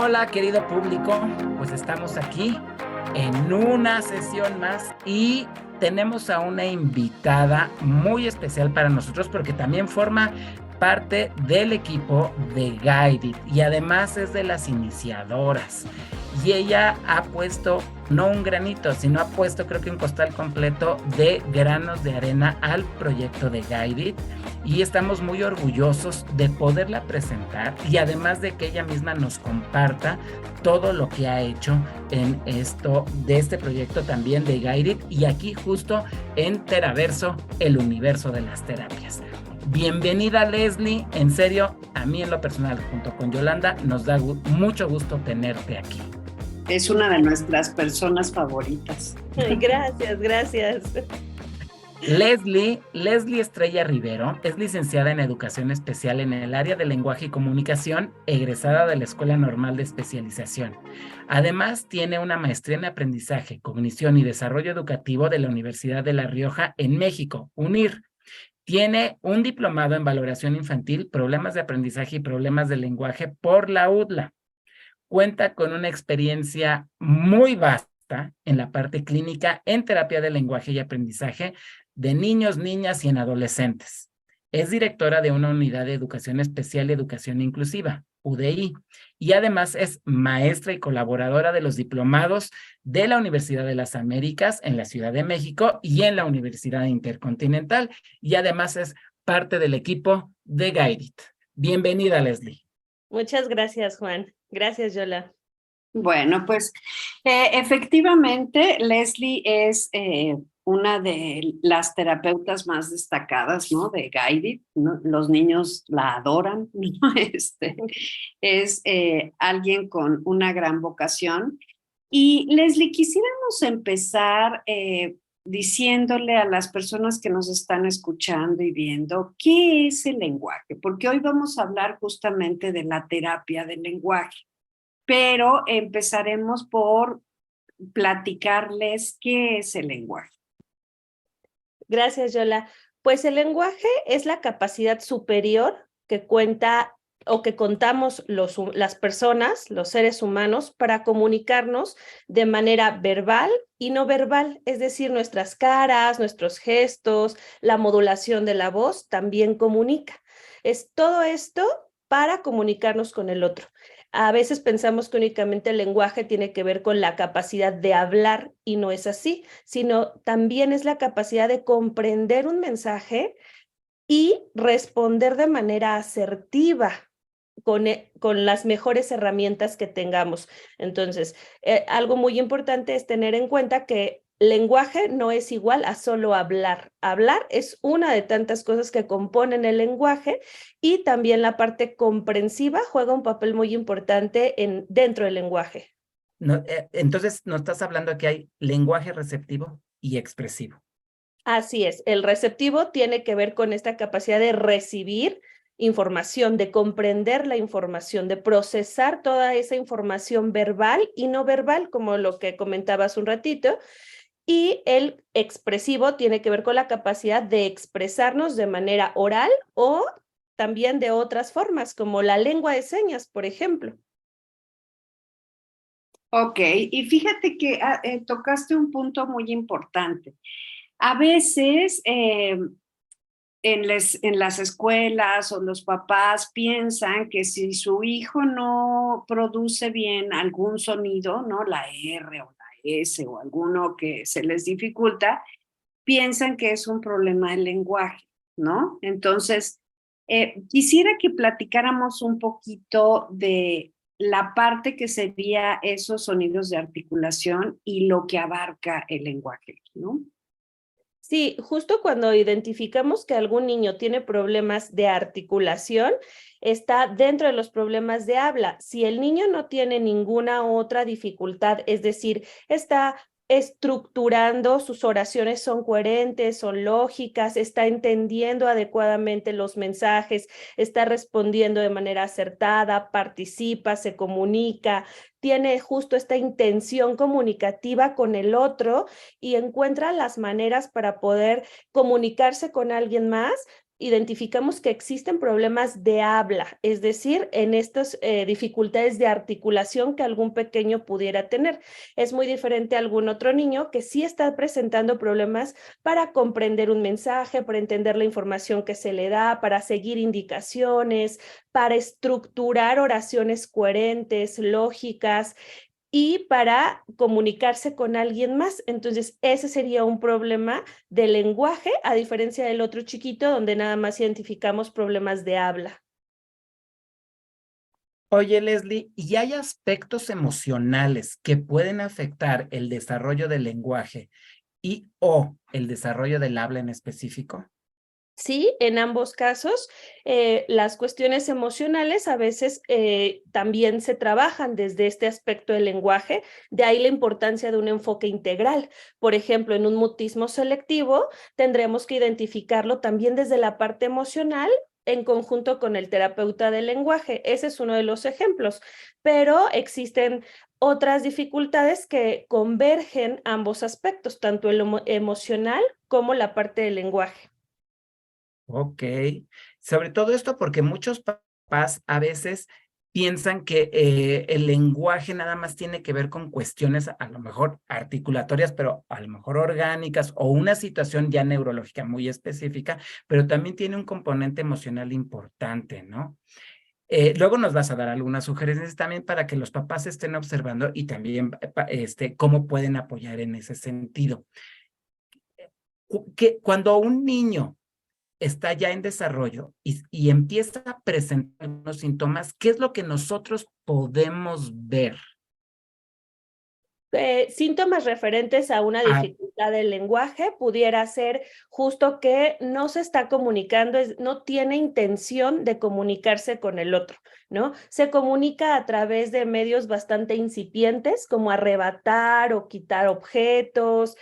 Hola, querido público, pues estamos aquí en una sesión más y tenemos a una invitada muy especial para nosotros porque también forma parte del equipo de Guided y además es de las iniciadoras. Y ella ha puesto no un granito, sino ha puesto creo que un costal completo de granos de arena al proyecto de Guided y estamos muy orgullosos de poderla presentar y además de que ella misma nos comparta todo lo que ha hecho en esto de este proyecto también de Guided y aquí justo en Teraverso, el universo de las terapias. Bienvenida Leslie, en serio, a mí en lo personal junto con Yolanda nos da mucho gusto tenerte aquí. Es una de nuestras personas favoritas. Ay, gracias. Leslie Estrella Rivero es licenciada en Educación Especial en el área de Lenguaje y Comunicación, egresada de la Escuela Normal de Especialización. Además, tiene una maestría en Aprendizaje, Cognición y Desarrollo Educativo de la Universidad de La Rioja en México, UNIR. Tiene un diplomado en Valoración Infantil, Problemas de Aprendizaje y Problemas de Lenguaje por la UDLA. Cuenta con una experiencia muy vasta en la parte clínica en terapia de lenguaje y aprendizaje de niños, niñas y en adolescentes. Es directora de una unidad de educación especial y educación inclusiva, UDI, y además es maestra y colaboradora de los diplomados de la Universidad de las Américas en la Ciudad de México y en la Universidad Intercontinental, y además es parte del equipo de Guided. Bienvenida, Leslie. Muchas gracias, Juan. Gracias, Yola. Bueno, pues efectivamente Leslie es una de las terapeutas más destacadas, ¿no? De Guided, ¿no? Los niños la adoran, ¿no? Es alguien con una gran vocación. Y Leslie, quisiéramos empezar diciéndole a las personas que nos están escuchando y viendo qué es el lenguaje, porque hoy vamos a hablar justamente de la terapia del lenguaje, pero empezaremos por platicarles qué es el lenguaje. Gracias, Yola. Pues el lenguaje es la capacidad superior que cuenta o que contamos las personas, los seres humanos, para comunicarnos de manera verbal y no verbal, es decir, nuestras caras, nuestros gestos, la modulación de la voz también comunica. Es todo esto para comunicarnos con el otro. A veces pensamos que únicamente el lenguaje tiene que ver con la capacidad de hablar y no es así, sino también es la capacidad de comprender un mensaje y responder de manera asertiva con las mejores herramientas que tengamos. Entonces, algo muy importante es tener en cuenta que lenguaje no es igual a solo hablar. Hablar es una de tantas cosas que componen el lenguaje y también la parte comprensiva juega un papel muy importante dentro del lenguaje. No, entonces, nos estás hablando que hay lenguaje receptivo y expresivo. Así es, el receptivo tiene que ver con esta capacidad de recibir información, de comprender la información, de procesar toda esa información verbal y no verbal, como lo que comentaba hace un ratito. Y el expresivo tiene que ver con la capacidad de expresarnos de manera oral o también de otras formas, como la lengua de señas, por ejemplo. Ok, y fíjate que tocaste un punto muy importante. A veces en las escuelas o los papás piensan que si su hijo no produce bien algún sonido, ¿no? La R o la S o alguno que se les dificulta, piensan que es un problema del lenguaje, ¿no? Entonces, quisiera que platicáramos un poquito de la parte que sería esos sonidos de articulación y lo que abarca el lenguaje, ¿no? Sí, justo cuando identificamos que algún niño tiene problemas de articulación, está dentro de los problemas de habla. Si el niño no tiene ninguna otra dificultad, es decir, está estructurando, sus oraciones son coherentes, son lógicas, está entendiendo adecuadamente los mensajes, está respondiendo de manera acertada, participa, se comunica, tiene justo esta intención comunicativa con el otro y encuentra las maneras para poder comunicarse con alguien más, identificamos que existen problemas de habla, es decir, en estas dificultades de articulación que algún pequeño pudiera tener. Es muy diferente a algún otro niño que sí está presentando problemas para comprender un mensaje, para entender la información que se le da, para seguir indicaciones, para estructurar oraciones coherentes, lógicas, y para comunicarse con alguien más. Entonces, ese sería un problema de lenguaje, a diferencia del otro chiquito, donde nada más identificamos problemas de habla. Oye, Leslie, ¿y hay aspectos emocionales que pueden afectar el desarrollo del lenguaje y o el desarrollo del habla en específico? Sí, en ambos casos, las cuestiones emocionales a veces también se trabajan desde este aspecto del lenguaje, de ahí la importancia de un enfoque integral. Por ejemplo, en un mutismo selectivo tendremos que identificarlo también desde la parte emocional en conjunto con el terapeuta del lenguaje. Ese es uno de los ejemplos, pero existen otras dificultades que convergen ambos aspectos, tanto el emocional como la parte del lenguaje. Ok, sobre todo esto porque muchos papás a veces piensan que el lenguaje nada más tiene que ver con cuestiones a lo mejor articulatorias, pero a lo mejor orgánicas o una situación ya neurológica muy específica, pero también tiene un componente emocional importante, ¿no? Luego nos vas a dar algunas sugerencias también para que los papás estén observando y también cómo pueden apoyar en ese sentido. Que cuando un niño está ya en desarrollo y empieza a presentar unos síntomas, ¿qué es lo que nosotros podemos ver? Síntomas referentes a una Ah, dificultad del lenguaje pudiera ser justo que no se está comunicando, no tiene intención de comunicarse con el otro, ¿no? Se comunica a través de medios bastante incipientes, como arrebatar o quitar objetos,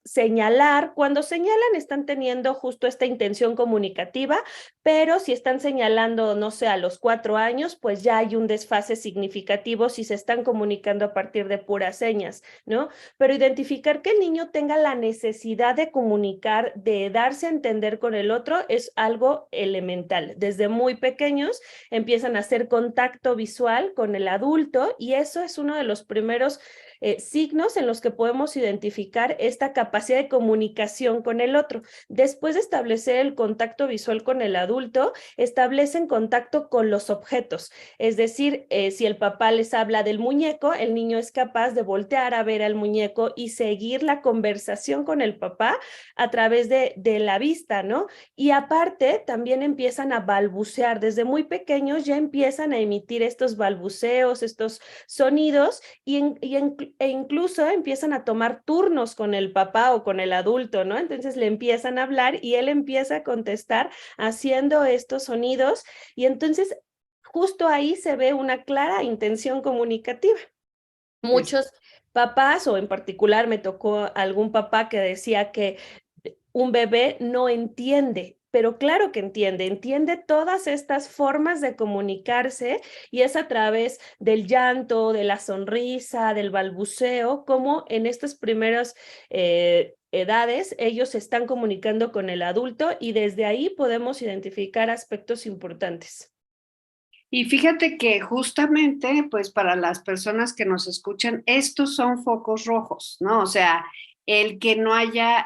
señalar. Cuando señalan están teniendo justo esta intención comunicativa, pero si están señalando, no sé, a los 4 años, pues ya hay un desfase significativo si se están comunicando a partir de puras señas, ¿no? Pero identificar que el niño tenga la necesidad de comunicar, de darse a entender con el otro, es algo elemental. Desde muy pequeños empiezan a hacer contacto visual con el adulto y eso es uno de los primeros signos en los que podemos identificar esta capacidad de comunicación con el otro. Después de establecer el contacto visual con el adulto, establecen contacto con los objetos. Es decir, si el papá les habla del muñeco, el niño es capaz de voltear a ver al muñeco y seguir la conversación con el papá a través de la vista, ¿no? Y aparte, también empiezan a balbucear. Desde muy pequeños ya empiezan a emitir estos balbuceos, estos sonidos e incluso empiezan a tomar turnos con el papá o con el adulto, ¿no? Entonces le empiezan a hablar y él empieza a contestar haciendo estos sonidos y entonces justo ahí se ve una clara intención comunicativa. Es- Muchos papás, o en particular me tocó algún papá que decía que un bebé no entiende, pero claro que entiende, entiende todas estas formas de comunicarse y es a través del llanto, de la sonrisa, del balbuceo, como en estas primeras edades ellos se están comunicando con el adulto y desde ahí podemos identificar aspectos importantes. Y fíjate que justamente, pues para las personas que nos escuchan, estos son focos rojos, ¿no? O sea, el que no haya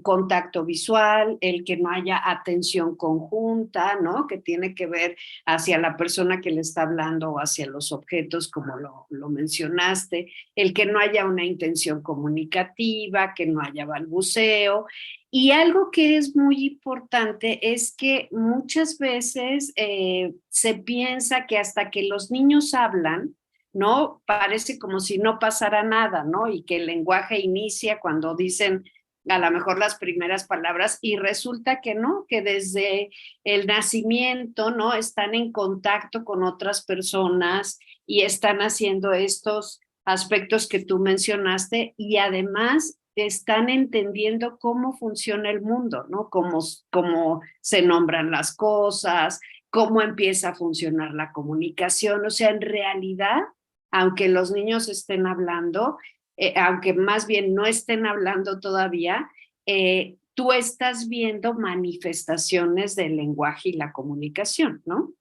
contacto visual, el que no haya atención conjunta, ¿no? Que tiene que ver hacia la persona que le está hablando o hacia los objetos, como lo mencionaste, el que no haya una intención comunicativa, que no haya balbuceo. Y algo que es muy importante es que muchas veces se piensa que hasta que los niños hablan, ¿no? Parece como si no pasara nada, ¿no? Y que el lenguaje inicia cuando dicen a lo mejor las primeras palabras y resulta que no, que desde el nacimiento, ¿no? Están en contacto con otras personas y están haciendo estos aspectos que tú mencionaste y además están entendiendo cómo funciona el mundo, ¿no? Cómo se nombran las cosas, cómo empieza a funcionar la comunicación. O sea, en realidad, aunque los niños estén hablando, aunque más bien no estén hablando todavía, tú estás viendo manifestaciones del lenguaje y la comunicación, ¿no?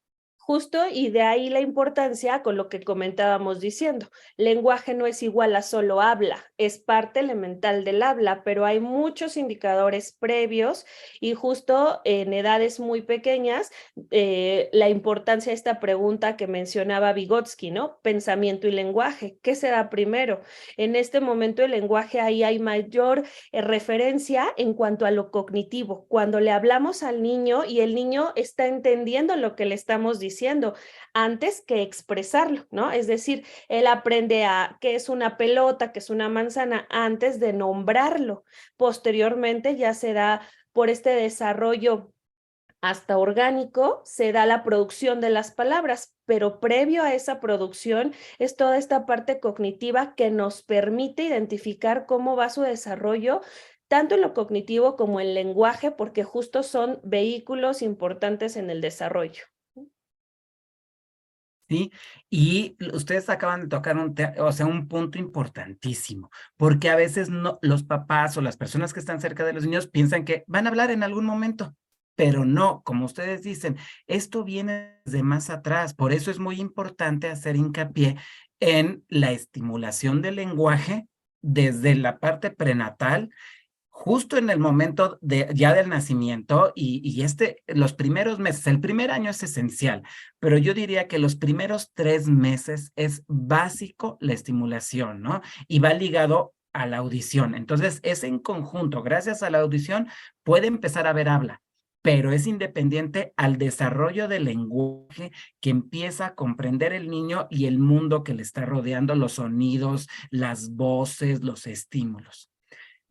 Justo, y de ahí la importancia con lo que comentábamos diciendo. Lenguaje no es igual a solo habla, es parte elemental del habla, pero hay muchos indicadores previos y justo en edades muy pequeñas, la importancia de esta pregunta que mencionaba Vygotsky, ¿no? Pensamiento y lenguaje, ¿qué se da primero? En este momento el lenguaje ahí hay mayor referencia en cuanto a lo cognitivo. Cuando le hablamos al niño y el niño está entendiendo lo que le estamos diciendo antes que expresarlo, ¿no? Es decir, él aprende a qué es una pelota, qué es una manzana, antes de nombrarlo. Posteriormente ya se da por este desarrollo hasta orgánico, se da la producción de las palabras, pero previo a esa producción es toda esta parte cognitiva que nos permite identificar cómo va su desarrollo, tanto en lo cognitivo como en el lenguaje, porque justo son vehículos importantes en el desarrollo. ¿Sí? Y ustedes acaban de tocar o sea, un punto importantísimo, porque a veces no, los papás o las personas que están cerca de los niños piensan que van a hablar en algún momento, pero no, como ustedes dicen, esto viene desde más atrás, por eso es muy importante hacer hincapié en la estimulación del lenguaje desde la parte prenatal, justo en el momento ya del nacimiento y los primeros meses, el primer año es esencial, pero yo diría que los primeros 3 meses es básico la estimulación, ¿no? Y va ligado a la audición. Entonces, es en conjunto, gracias a la audición, puede empezar a ver habla, pero es independiente al desarrollo del lenguaje que empieza a comprender el niño y el mundo que le está rodeando, los sonidos, las voces, los estímulos.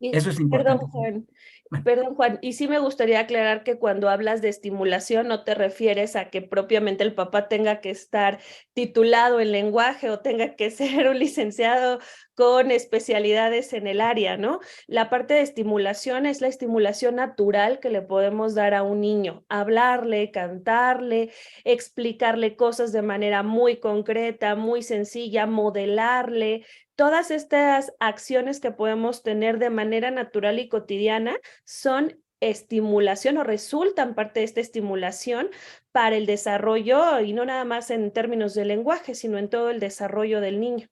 Eso es Perdón, importante. Juan. Bueno, Perdón, Juan, y sí me gustaría aclarar que cuando hablas de estimulación no te refieres a que propiamente el papá tenga que estar titulado en lenguaje o tenga que ser un licenciado con especialidades en el área, ¿no? La parte de estimulación es la estimulación natural que le podemos dar a un niño, hablarle, cantarle, explicarle cosas de manera muy concreta, muy sencilla, modelarle. Todas estas acciones que podemos tener de manera natural y cotidiana son estimulación o resultan parte de esta estimulación para el desarrollo y no nada más en términos de lenguaje, sino en todo el desarrollo del niño.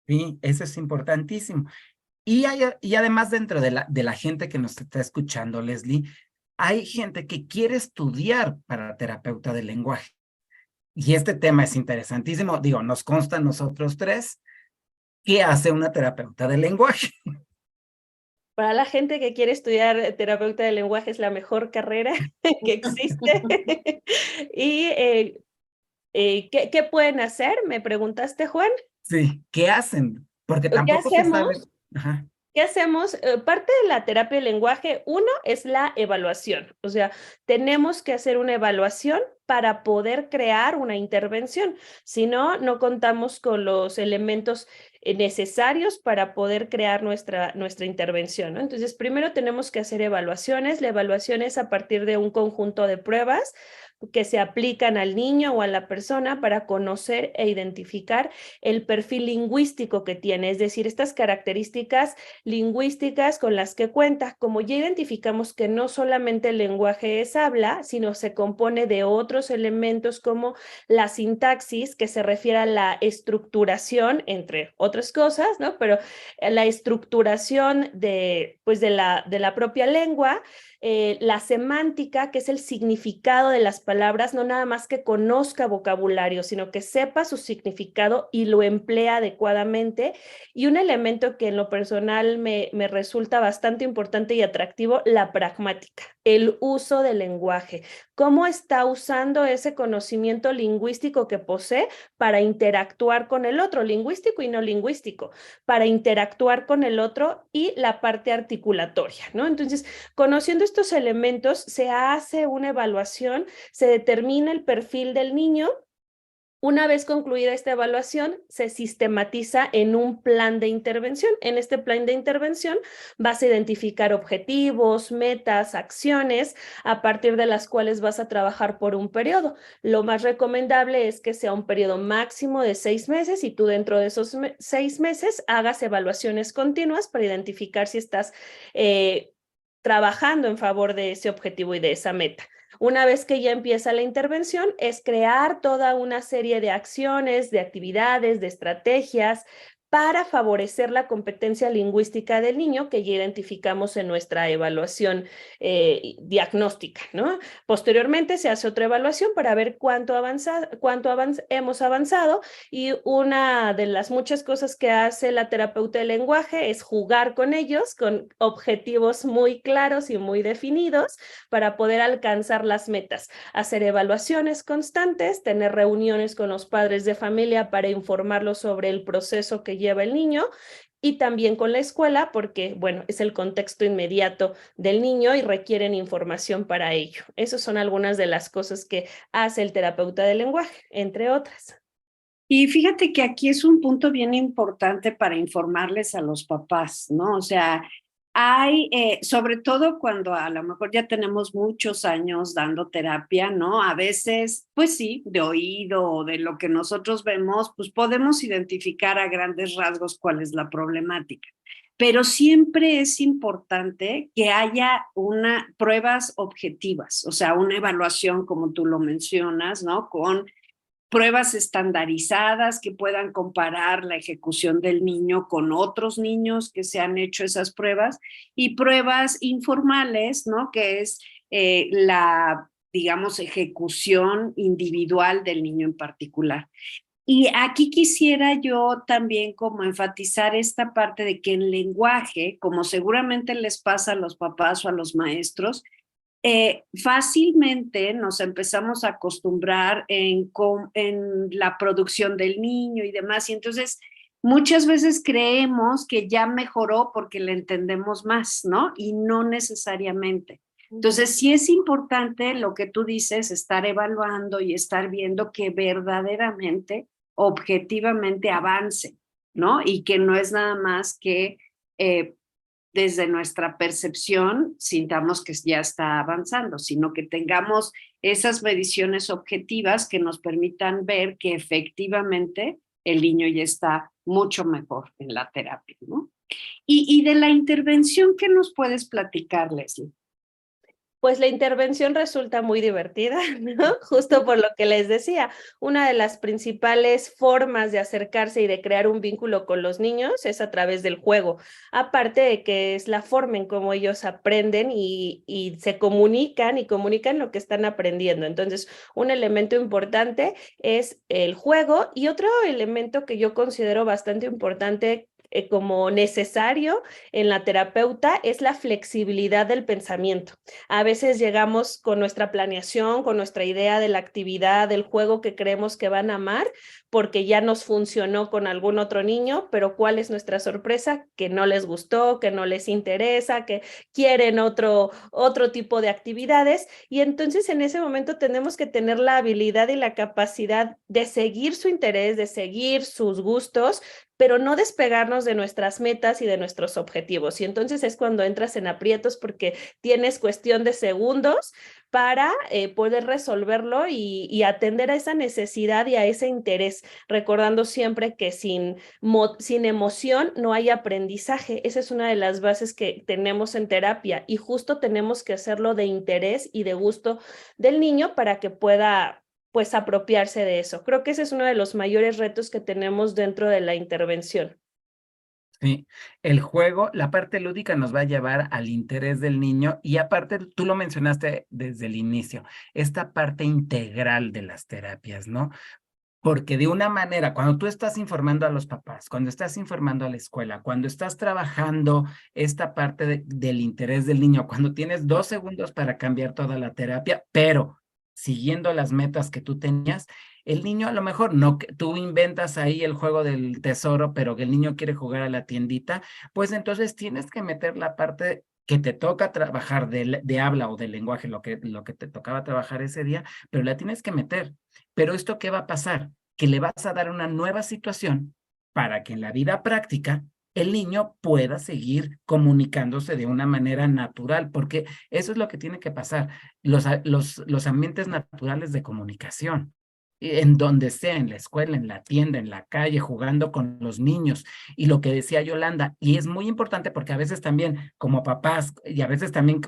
sí, eso es importantísimo. Y además dentro de la gente que nos está escuchando, Leslie, hay gente que quiere estudiar para terapeuta del lenguaje. Y este tema es interesantísimo. Digo, nos consta a nosotros tres, ¿qué hace una terapeuta del lenguaje? Para la gente que quiere estudiar terapeuta del lenguaje es la mejor carrera que existe. Y ¿qué pueden hacer? ¿Me preguntaste, Juan? Sí, ¿qué hacen? Porque ¿Qué tampoco se sabe. hacemos? Ajá, ¿Qué hacemos? Parte de la terapia del lenguaje, uno, es la evaluación. O sea, tenemos que hacer una evaluación para poder crear una intervención. Si no, no contamos con los elementos necesarios para poder crear nuestra intervención, ¿no? Entonces, primero tenemos que hacer evaluaciones. La evaluación es a partir de un conjunto de pruebas que se aplican al niño o a la persona para conocer e identificar el perfil lingüístico que tiene, es decir, estas características lingüísticas con las que cuenta. Como ya identificamos que no solamente el lenguaje es habla, sino se compone de otros elementos como la sintaxis, que se refiere a la estructuración, entre otras cosas, ¿no? Pero la estructuración pues de la propia lengua, la semántica, que es el significado de las palabras, no nada más que conozca vocabulario, sino que sepa su significado y lo emplea adecuadamente. Y un elemento que en lo personal me resulta bastante importante y atractivo, la pragmática, el uso del lenguaje. ¿Cómo está usando ese conocimiento lingüístico que posee para interactuar con el otro, lingüístico y no lingüístico, para interactuar con el otro y la parte articulatoria, ¿no? Entonces, conociendo estos elementos, se hace una evaluación, se determina el perfil del niño. Una vez concluida esta evaluación, se sistematiza en un plan de intervención. En este plan de intervención vas a identificar objetivos, metas, acciones, a partir de las cuales vas a trabajar por un periodo. Lo más recomendable es que sea un periodo máximo de 6 meses y tú dentro de esos 6 meses hagas evaluaciones continuas para identificar si estás trabajando en favor de ese objetivo y de esa meta. Una vez que ya empieza la intervención, es crear toda una serie de acciones, de actividades, de estrategias para favorecer la competencia lingüística del niño que ya identificamos en nuestra evaluación diagnóstica, ¿no? Posteriormente se hace otra evaluación para ver hemos avanzado, y una de las muchas cosas que hace la terapeuta del lenguaje es jugar con ellos con objetivos muy claros y muy definidos para poder alcanzar las metas, hacer evaluaciones constantes, tener reuniones con los padres de familia para informarlos sobre el proceso que lleva el niño, y también con la escuela porque, bueno, es el contexto inmediato del niño y requieren información para ello. Esas son algunas de las cosas que hace el terapeuta del lenguaje, entre otras. Y fíjate que aquí es un punto bien importante para informarles a los papás, ¿no? O sea, hay, sobre todo cuando a lo mejor ya tenemos muchos años dando terapia, ¿no? A veces, pues sí, de oído o de lo que nosotros vemos, pues podemos identificar a grandes rasgos cuál es la problemática. Pero siempre es importante que haya pruebas objetivas, o sea, una evaluación, como tú lo mencionas, ¿no? Con pruebas estandarizadas que puedan comparar la ejecución del niño con otros niños que se han hecho esas pruebas, y pruebas informales, ¿no? Que es la, digamos, ejecución individual del niño en particular. Y aquí quisiera yo también como enfatizar esta parte de que en lenguaje, como seguramente les pasa a los papás o a los maestros, fácilmente nos empezamos a acostumbrar en la producción del niño y demás, y entonces muchas veces creemos que ya mejoró porque le entendemos más, ¿no? Y no necesariamente. Entonces sí es importante lo que tú dices, estar evaluando y estar viendo que verdaderamente, objetivamente avance, ¿no? Y que no es nada más que desde nuestra percepción sintamos que ya está avanzando, sino que tengamos esas mediciones objetivas que nos permitan ver que efectivamente el niño ya está mucho mejor en la terapia, ¿no? Y de la intervención, ¿qué nos puedes platicar, Leslie? Pues la intervención resulta muy divertida, ¿no? Justo por lo que les decía, una de las principales formas de acercarse y de crear un vínculo con los niños es a través del juego, aparte de que es la forma en cómo ellos aprenden y se comunican y comunican lo que están aprendiendo. Entonces, un elemento importante es el juego, y otro elemento que yo considero bastante importante como necesario en la terapeuta es la flexibilidad del pensamiento. A veces llegamos con nuestra planeación, con nuestra idea de la actividad, del juego que creemos que van a amar, porque ya nos funcionó con algún otro niño, pero ¿cuál es nuestra sorpresa? Que no les gustó, que no les interesa, que quieren otro tipo de actividades, y entonces en ese momento tenemos que tener la habilidad y la capacidad de seguir su interés, de seguir sus gustos, pero no despegarnos de nuestras metas y de nuestros objetivos. Y entonces es cuando entras en aprietos porque tienes cuestión de segundos para poder resolverlo y atender a esa necesidad y a ese interés, recordando siempre que sin emoción no hay aprendizaje. Esa es una de las bases que tenemos en terapia, y justo tenemos que hacerlo de interés y de gusto del niño para que pueda pues apropiarse de eso. Creo que ese es uno de los mayores retos que tenemos dentro de la intervención. Sí, el juego, la parte lúdica nos va a llevar al interés del niño, y aparte tú lo mencionaste desde el inicio, esta parte integral de las terapias, ¿no? Porque de una manera, cuando tú estás informando a los papás, cuando estás informando a la escuela, cuando estás trabajando esta parte del interés del niño, cuando tienes 2 segundos para cambiar toda la terapia, pero siguiendo las metas que tú tenías, el niño a lo mejor no, tú inventas ahí el juego del tesoro, pero que el niño quiere jugar a la tiendita, pues entonces tienes que meter la parte que te toca trabajar de habla o de lenguaje, lo que te tocaba trabajar ese día, pero la tienes que meter. Pero ¿esto qué va a pasar? Que le vas a dar una nueva situación para que en la vida práctica el niño pueda seguir comunicándose de una manera natural, porque eso es lo que tiene que pasar, los ambientes naturales de comunicación. en donde sea, en la escuela, en la tienda, en la calle, jugando con los niños. Y lo que decía Yolanda, y es muy importante porque a veces también como papás, y a veces también,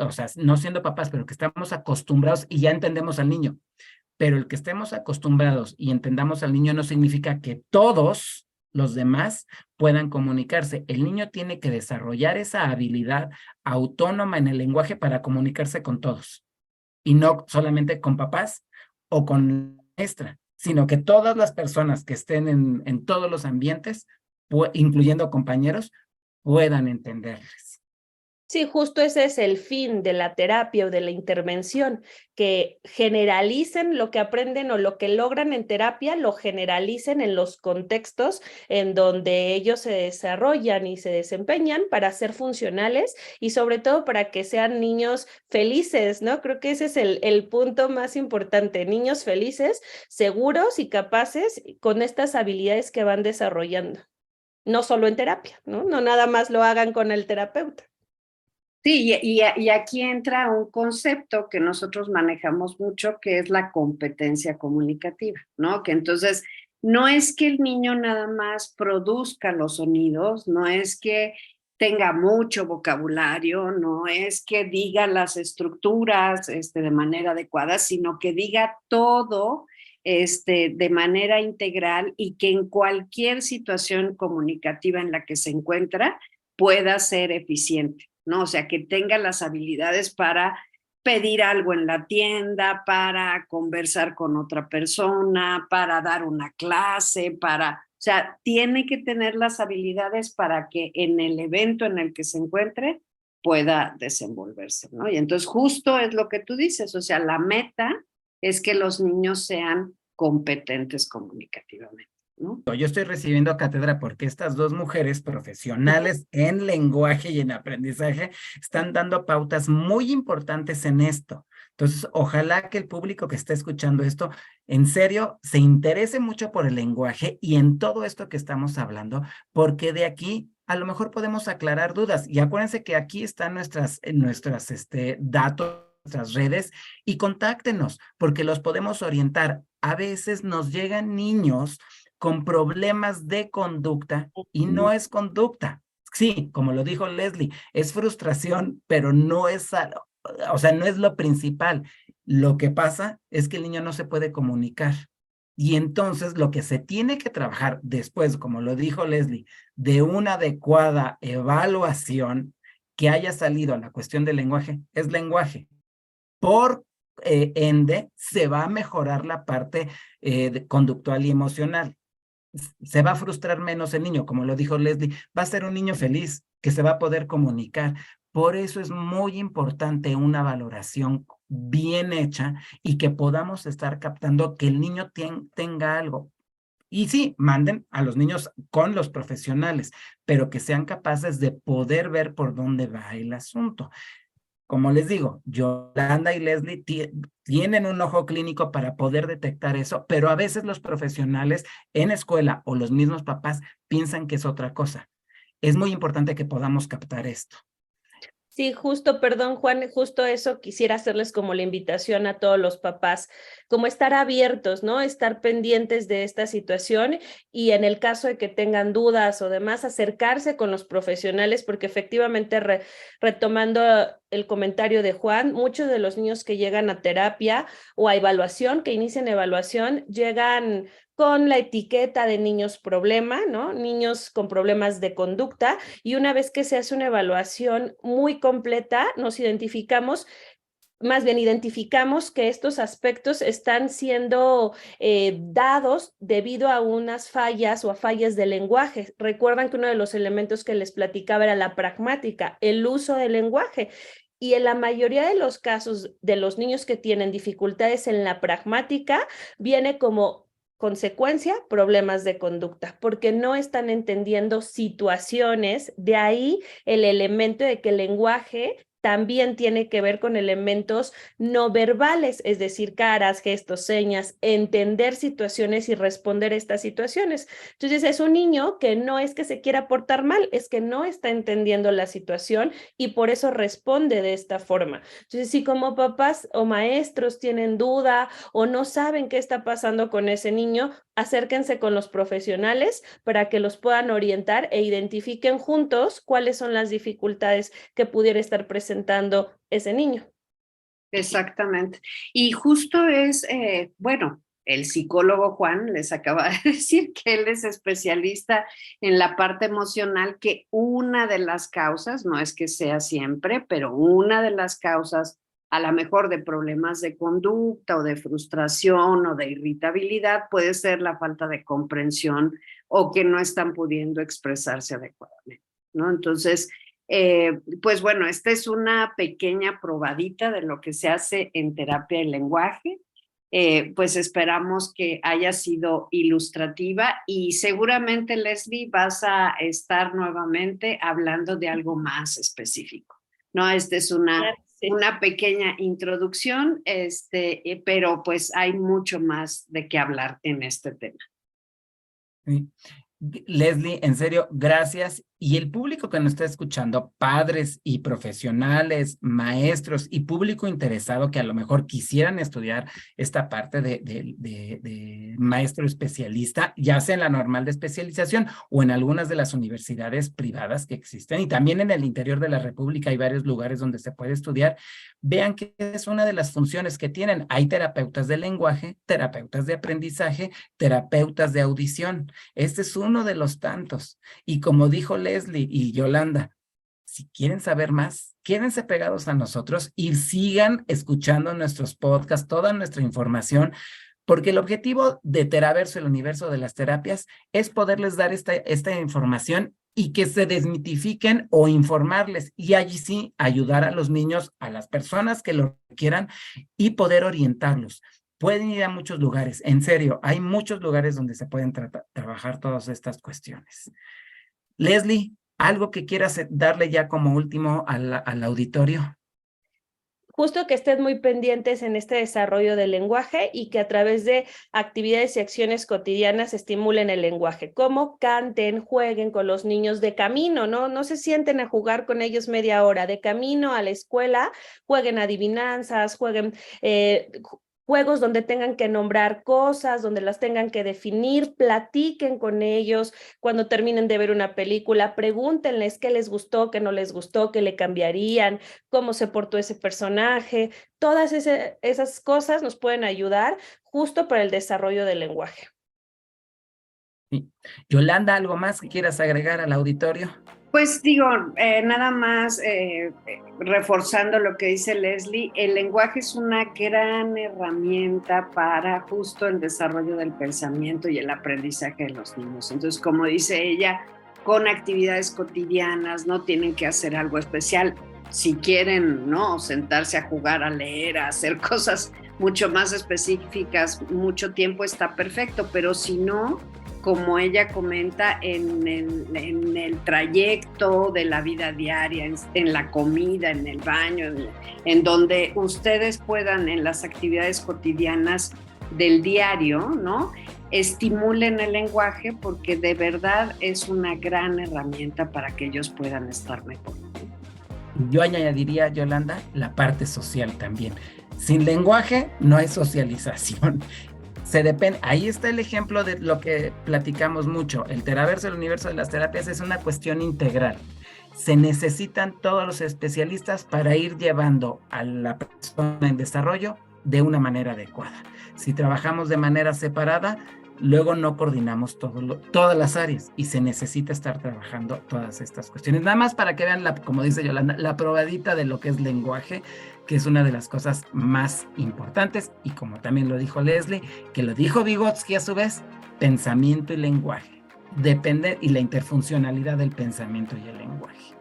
o sea, no siendo papás, pero que estamos acostumbrados y ya entendemos al niño, pero el que estemos acostumbrados y entendamos al niño no significa que todos los demás puedan comunicarse. El niño tiene que desarrollar esa habilidad autónoma en el lenguaje para comunicarse con todos y no solamente con papás o con la maestra, sino que todas las personas que estén en todos los ambientes, incluyendo compañeros, puedan entenderles. Sí, justo ese es el fin de la terapia o de la intervención, que generalicen lo que aprenden o lo que logran en terapia, lo generalicen en los contextos en donde ellos se desarrollan y se desempeñan para ser funcionales y sobre todo para que sean niños felices, ¿no? Creo que ese es el punto más importante, niños felices, seguros y capaces con estas habilidades que van desarrollando, no solo en terapia, ¿no? No nada más lo hagan con el terapeuta. Sí, y aquí entra un concepto que nosotros manejamos mucho, que es la competencia comunicativa, ¿no? Que entonces no es que el niño nada más produzca los sonidos, no es que tenga mucho vocabulario, no es que diga las estructuras de manera adecuada, sino que diga todo de manera integral y que en cualquier situación comunicativa en la que se encuentra pueda ser eficiente, ¿no? O sea, que tenga las habilidades para pedir algo en la tienda, para conversar con otra persona, para dar una clase, o sea, tiene que tener las habilidades para que en el evento en el que se encuentre pueda desenvolverse, ¿no? Y entonces justo es lo que tú dices, o sea, la meta es que los niños sean competentes comunicativamente, ¿no? Yo estoy recibiendo cátedra porque estas dos mujeres profesionales en lenguaje y en aprendizaje están dando pautas muy importantes en esto. Entonces, ojalá que el público que está escuchando esto, en serio, se interese mucho por el lenguaje y en todo esto que estamos hablando, porque de aquí a lo mejor podemos aclarar dudas. Y acuérdense que aquí están nuestras datos, nuestras redes, y contáctenos, porque los podemos orientar. A veces nos llegan niños con problemas de conducta y no es conducta. Sí, como lo dijo Leslie, es frustración, pero no es, o sea, no es lo principal. Lo que pasa es que el niño no se puede comunicar. Y entonces lo que se tiene que trabajar después, como lo dijo Leslie, de una adecuada evaluación que haya salido a la cuestión del lenguaje, es lenguaje. Por ende, se va a mejorar la parte conductual y emocional. Se va a frustrar menos el niño, como lo dijo Leslie, va a ser un niño feliz, que se va a poder comunicar. Por eso es muy importante una valoración bien hecha y que podamos estar captando que el niño tenga algo. Y sí, manden a los niños con los profesionales, pero que sean capaces de poder ver por dónde va el asunto. Como les digo, Yolanda y Leslie tienen un ojo clínico para poder detectar eso, pero a veces los profesionales en escuela o los mismos papás piensan que es otra cosa. Es muy importante que podamos captar esto. Sí, justo, perdón, Juan, justo eso quisiera hacerles como la invitación a todos los papás, como estar abiertos, ¿no? Estar pendientes de esta situación y en el caso de que tengan dudas o demás, acercarse con los profesionales, porque efectivamente, retomando el comentario de Juan, muchos de los niños que llegan a terapia o a evaluación, que inician evaluación, llegan con la etiqueta de niños problema, ¿no? Niños con problemas de conducta, y una vez que se hace una evaluación muy completa, nos identificamos, más bien identificamos que estos aspectos están siendo dados debido a unas fallas o a fallas de lenguaje. Recuerdan que uno de los elementos que les platicaba era la pragmática, el uso del lenguaje. Y en la mayoría de los casos de los niños que tienen dificultades en la pragmática, viene como consecuencia, problemas de conducta, porque no están entendiendo situaciones, de ahí el elemento de que el lenguaje también tiene que ver con elementos no verbales, es decir, caras, gestos, señas, entender situaciones y responder a estas situaciones. Entonces es un niño que no es que se quiera portar mal, es que no está entendiendo la situación y por eso responde de esta forma. Entonces, si como papás o maestros tienen duda o no saben qué está pasando con ese niño, acérquense con los profesionales para que los puedan orientar e identifiquen juntos cuáles son las dificultades que pudiera estar presentando ese niño. Exactamente. Y justo es, bueno, el psicólogo Juan les acaba de decir que él es especialista en la parte emocional, que una de las causas, no es que sea siempre, pero una de las causas a lo mejor de problemas de conducta o de frustración o de irritabilidad puede ser la falta de comprensión o que no están pudiendo expresarse adecuadamente, ¿no? Entonces, pues bueno, esta es una pequeña probadita de lo que se hace en terapia del lenguaje. Pues esperamos que haya sido ilustrativa y seguramente, Leslie, vas a estar nuevamente hablando de algo más específico, ¿no? Esta es una pequeña introducción, pero pues hay mucho más de qué hablar en este tema. Sí. Leslie, en serio, gracias. Y el público que nos está escuchando, padres y profesionales, maestros y público interesado que a lo mejor quisieran estudiar esta parte de maestro especialista, ya sea en la normal de especialización o en algunas de las universidades privadas que existen, y también en el interior de la República hay varios lugares donde se puede estudiar, vean que es una de las funciones que tienen. Hay terapeutas de lenguaje, terapeutas de aprendizaje, terapeutas de audición. Este es uno de los tantos. Y como dijo Leslie y Yolanda, si quieren saber más, quédense pegados a nosotros y sigan escuchando nuestros podcasts, toda nuestra información, porque el objetivo de Teraverso, el universo de las terapias, es poderles dar esta información y que se desmitifiquen o informarles, y allí sí ayudar a los niños, a las personas que lo quieran, y poder orientarlos. Pueden ir a muchos lugares, en serio, hay muchos lugares donde se pueden trabajar todas estas cuestiones. Leslie, ¿algo que quieras darle ya como último al auditorio? Justo que estén muy pendientes en este desarrollo del lenguaje y que a través de actividades y acciones cotidianas estimulen el lenguaje, como canten, jueguen con los niños de camino, ¿no? No se sienten a jugar con ellos media hora, de camino a la escuela, jueguen adivinanzas, jueguen juegos donde tengan que nombrar cosas, donde las tengan que definir, platiquen con ellos. Cuando terminen de ver una película, pregúntenles qué les gustó, qué no les gustó, qué le cambiarían, cómo se portó ese personaje. Todas esas cosas nos pueden ayudar justo para el desarrollo del lenguaje. Sí. Yolanda, ¿algo más que quieras agregar al auditorio? Pues digo, nada más reforzando lo que dice Leslie, el lenguaje es una gran herramienta para justo el desarrollo del pensamiento y el aprendizaje de los niños. Entonces, como dice ella, con actividades cotidianas, no tienen que hacer algo especial. Si quieren, ¿no?, sentarse a jugar, a leer, a hacer cosas mucho más específicas, mucho tiempo está perfecto, pero si no, como ella comenta, en el trayecto de la vida diaria, en la comida, en el baño, en donde ustedes puedan, en las actividades cotidianas del diario, ¿no?, estimulen el lenguaje, porque de verdad es una gran herramienta para que ellos puedan estar mejor. Yo añadiría, Yolanda, la parte social también. Sin lenguaje no hay socialización. Ahí está el ejemplo de lo que platicamos mucho. El Teraverso, el universo de las terapias, es una cuestión integral. Se necesitan todos los especialistas para ir llevando a la persona en desarrollo de una manera adecuada. Si trabajamos de manera separada, luego no coordinamos todas las áreas y se necesita estar trabajando todas estas cuestiones. Nada más para que vean, como dice Yolanda, la probadita de lo que es lenguaje, que es una de las cosas más importantes, y como también lo dijo Leslie, que lo dijo Vygotsky a su vez, pensamiento y lenguaje. Depende, y la interfuncionalidad del pensamiento y el lenguaje.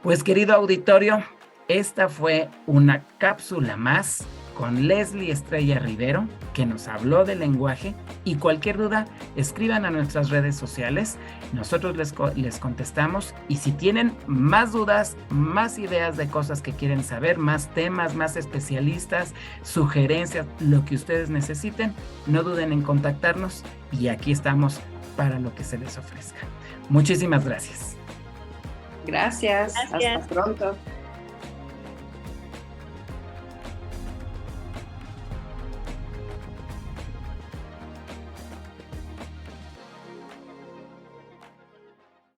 Pues, querido auditorio, esta fue una cápsula más con Leslie Estrella Rivero, que nos habló del lenguaje, y cualquier duda, escriban a nuestras redes sociales, nosotros les contestamos, y si tienen más dudas, más ideas de cosas que quieren saber, más temas, más especialistas, sugerencias, lo que ustedes necesiten, no duden en contactarnos, y aquí estamos para lo que se les ofrezca. Muchísimas gracias. Gracias. Gracias. Hasta pronto.